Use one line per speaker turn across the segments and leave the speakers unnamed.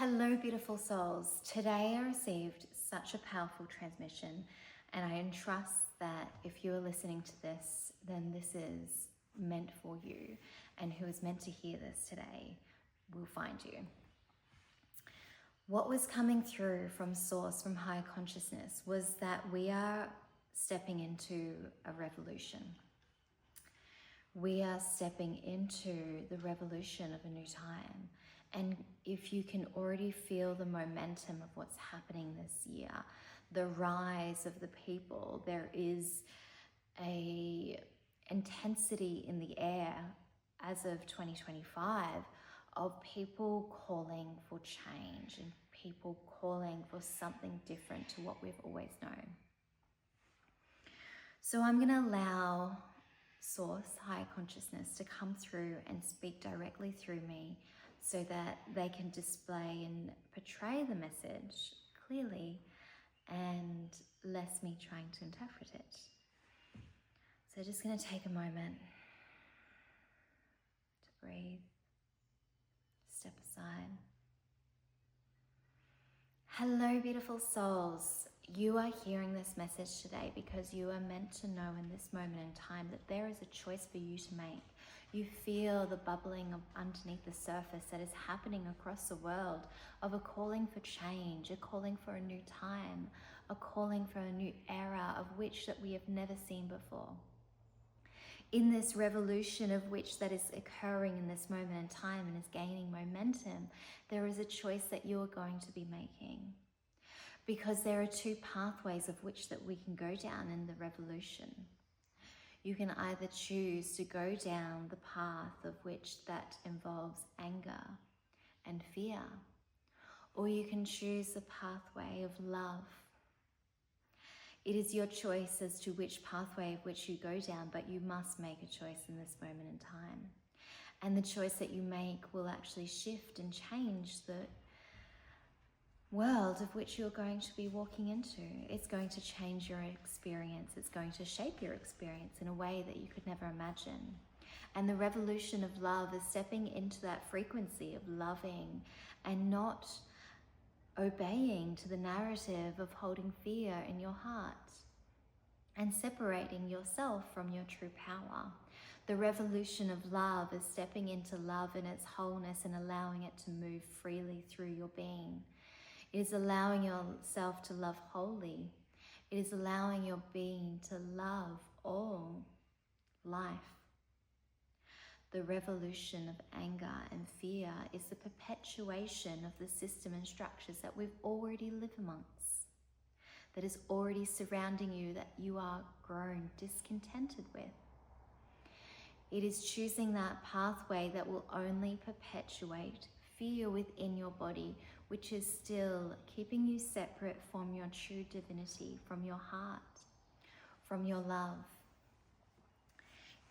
Hello, beautiful souls. Today I received such a powerful transmission, and I entrust that if you are listening to this, then this is meant for you, and who is meant to hear this today will find you. What was coming through from Source, from higher consciousness, was that we are stepping into a revolution. We are stepping into the revolution of a new time. And if you can already feel the momentum of what's happening this year, the rise of the people, there is a intensity in the air as of 2025 of people calling for change and people calling for something different to what we've always known. So I'm going to allow Source, higher consciousness, to come through and speak directly through me so that they can display and portray the message clearly and less me trying to interpret it. So just going to take a moment to breathe, step aside. Hello, beautiful souls. You are hearing this message today because you are meant to know in this moment in time that there is a choice for you to make. You feel the bubbling of underneath the surface that is happening across the world of a calling for change, a calling for a new time, a calling for a new era of which that we have never seen before. In this revolution of which that is occurring in this moment in time and is gaining momentum, there is a choice that you are going to be making. Because there are two pathways of which that we can go down in the revolution. You can either choose to go down the path of which that involves anger and fear, or you can choose the pathway of love. It is your choice as to which pathway of which you go down, but you must make a choice in this moment in time. And the choice that you make will actually shift and change the world of which you're going to be walking into. It's going to change your experience. It's going to shape your experience in a way that you could never imagine. And the revolution of love is stepping into that frequency of loving and not obeying to the narrative of holding fear in your heart and separating yourself from your true power. The revolution of love is stepping into love in its wholeness and allowing it to move freely through your being. It is allowing yourself to love wholly. It is allowing your being to love all life. The revolution of anger and fear is the perpetuation of the system and structures that we've already lived amongst, that is already surrounding you, that you are grown discontented with. It is choosing that pathway that will only perpetuate fear within your body, which is still keeping you separate from your true divinity, from your heart, from your love.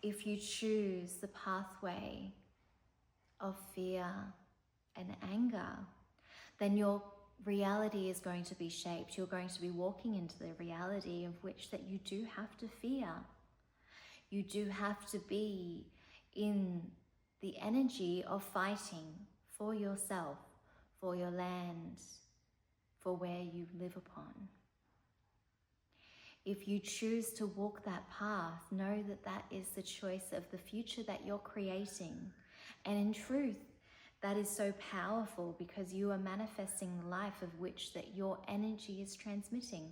If you choose the pathway of fear and anger, then your reality is going to be shaped. You're going to be walking into the reality of which that you do have to fear. You do have to be in the energy of fighting for yourself, for your land, for where you live upon. If you choose to walk that path, know that that is the choice of the future that you're creating. And in truth, that is so powerful because you are manifesting the life of which that your energy is transmitting.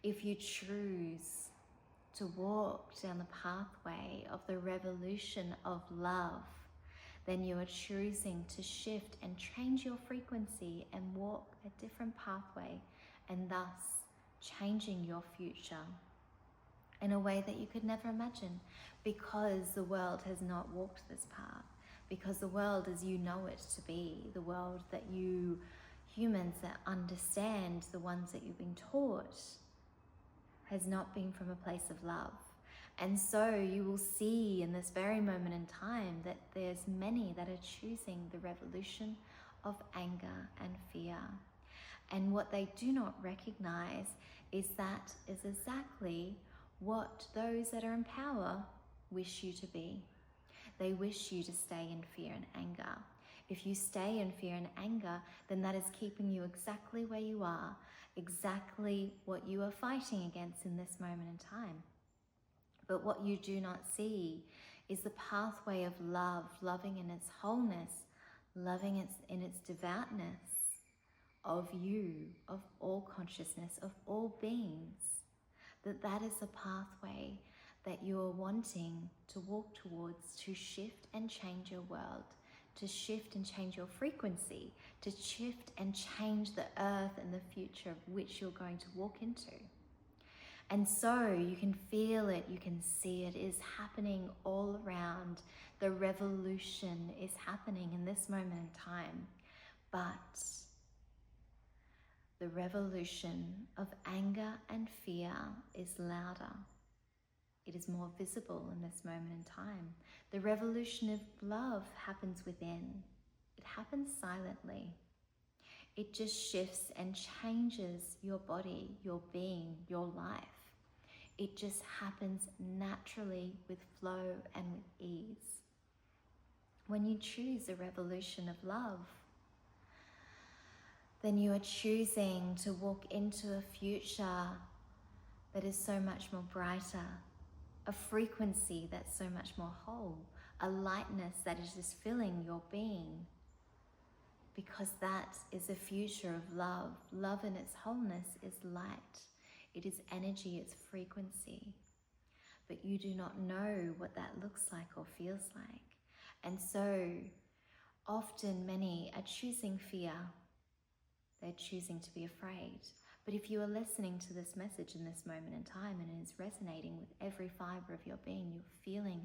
If you choose to walk down the pathway of the revolution of love, then you are choosing to shift and change your frequency and walk a different pathway, and thus changing your future in a way that you could never imagine, because the world has not walked this path, because the world as you know it to be, the world that you humans that understand, the ones that you've been taught, has not been from a place of love. And so you will see in this very moment in time that there's many that are choosing the revolution of anger and fear. And what they do not recognize is that is exactly what those that are in power wish you to be. They wish you to stay in fear and anger. If you stay in fear and anger, then that is keeping you exactly where you are, exactly what you are fighting against in this moment in time. But what you do not see is the pathway of love, loving in its wholeness, loving in its devoutness of you, of all consciousness, of all beings. That is the pathway that you are wanting to walk towards, to shift and change your world, to shift and change your frequency, to shift and change the earth and the future of which you're going to walk into. And so you can feel it, you can see it is happening all around. The revolution is happening in this moment in time. But the revolution of anger and fear is louder. It is more visible in this moment in time. The revolution of love happens within. It happens silently. It just shifts and changes your body, your being, your life. It just happens naturally with flow and with ease. When you choose a revolution of love, then you are choosing to walk into a future that is so much more brighter, a frequency that's so much more whole, a lightness that is just filling your being. Because that is a future of love. Love in its wholeness is light. It is energy, it's frequency. But you do not know what that looks like or feels like. And so often many are choosing fear. They're choosing to be afraid. But if you are listening to this message in this moment in time and it is resonating with every fiber of your being, you're feeling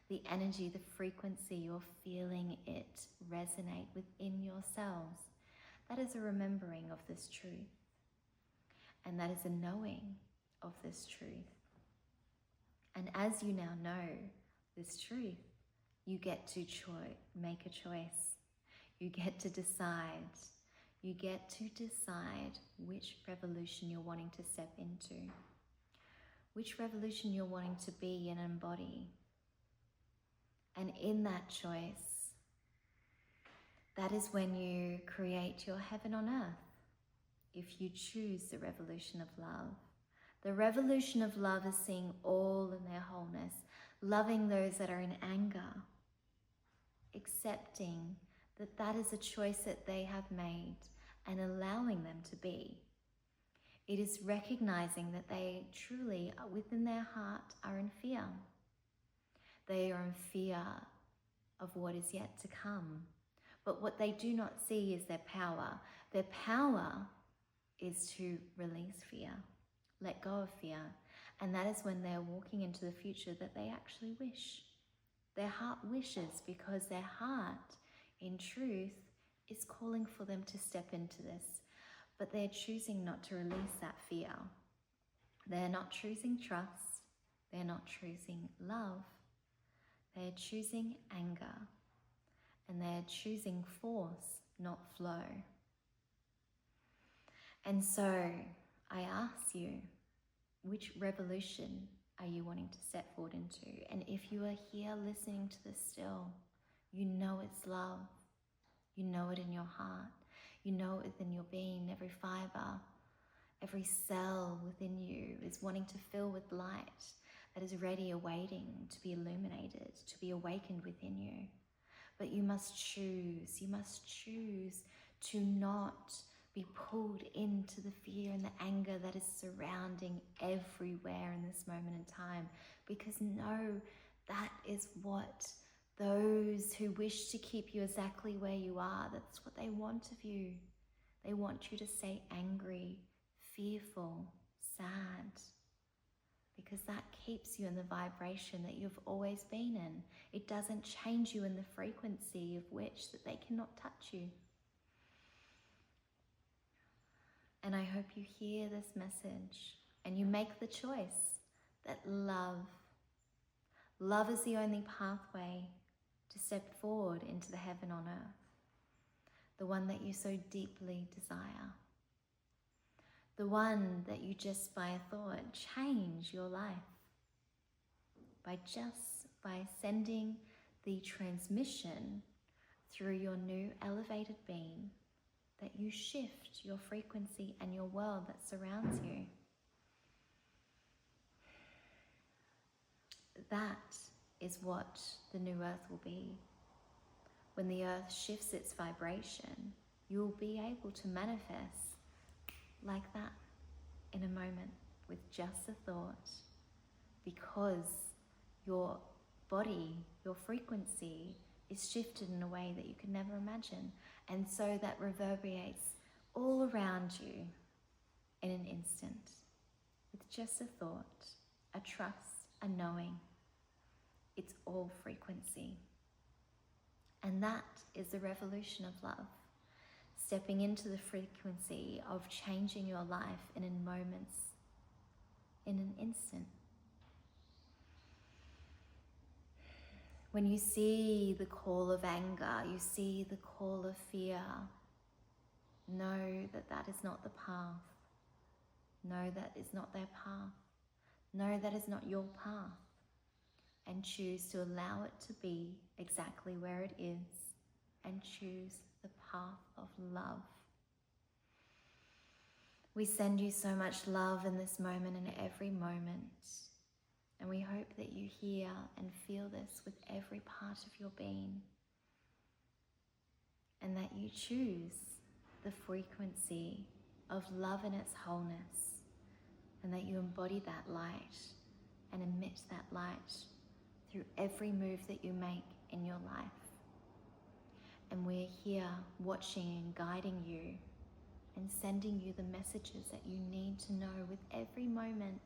the energy, the frequency, you're feeling it resonate within yourselves. That is a remembering of this truth. And that is a knowing of this truth. And as you now know this truth, you get to make a choice. You get to decide. You get to decide which revolution you're wanting to step into, which revolution you're wanting to be and embody. And in that choice, that is when you create your heaven on earth, if you choose the revolution of love. The revolution of love is seeing all in their wholeness, loving those that are in anger, accepting that that is a choice that they have made and allowing them to be. It is recognizing that they truly, within their heart, are in fear. They are in fear of what is yet to come. But what they do not see is their power. Their power is to release fear, let go of fear. And that is when they're walking into the future that they actually wish. Their heart wishes because their heart, in truth, is calling for them to step into this. But they're choosing not to release that fear. They're not choosing trust. They're not choosing love. They're choosing anger. And they're choosing force, not flow. And so I ask you, which revolution are you wanting to step forward into? And if you are here listening to this still, you know it's love. You know it in your heart. You know it within your being. Every fiber, every cell within you is wanting to fill with light that is ready, awaiting to be illuminated, to be awakened within you. But you must choose to not be pulled into the fear and the anger that is surrounding everywhere in this moment in time. Because no, that is what those who wish to keep you exactly where you are, that's what they want of you. They want you to stay angry, fearful, sad, because that keeps you in the vibration that you've always been in. It doesn't change you in the frequency of which that they cannot touch you. And I hope you hear this message and you make the choice that love is the only pathway to step forward into the heaven on earth, the one that you so deeply desire, the one that you just by a thought change your life by sending the transmission through your new elevated being, that you shift your frequency and your world that surrounds you. That is what the new earth will be. When the earth shifts its vibration, you will be able to manifest like that in a moment with just a thought, because your body, your frequency is shifted in a way that you could never imagine. And so that reverberates all around you in an instant with just a thought, a trust, a knowing. It's all frequency. And that is the revolution of love. Stepping into the frequency of changing your life in moments, in an instant. When you see the call of anger, you see the call of fear, know that that is not the path. Know that is not their path. Know that is not your path. And choose to allow it to be exactly where it is, and choose the path of love. We send you so much love in this moment and every moment. And we hope that you hear and feel this with every part of your being. And that you choose the frequency of love in its wholeness. And that you embody that light and emit that light through every move that you make in your life. And we're here watching and guiding you and sending you the messages that you need to know with every moment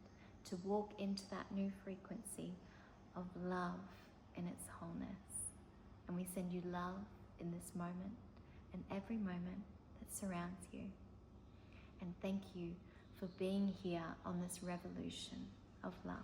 to walk into that new frequency of love in its wholeness. And we send you love in this moment and every moment that surrounds you. And thank you for being here on this revolution of love.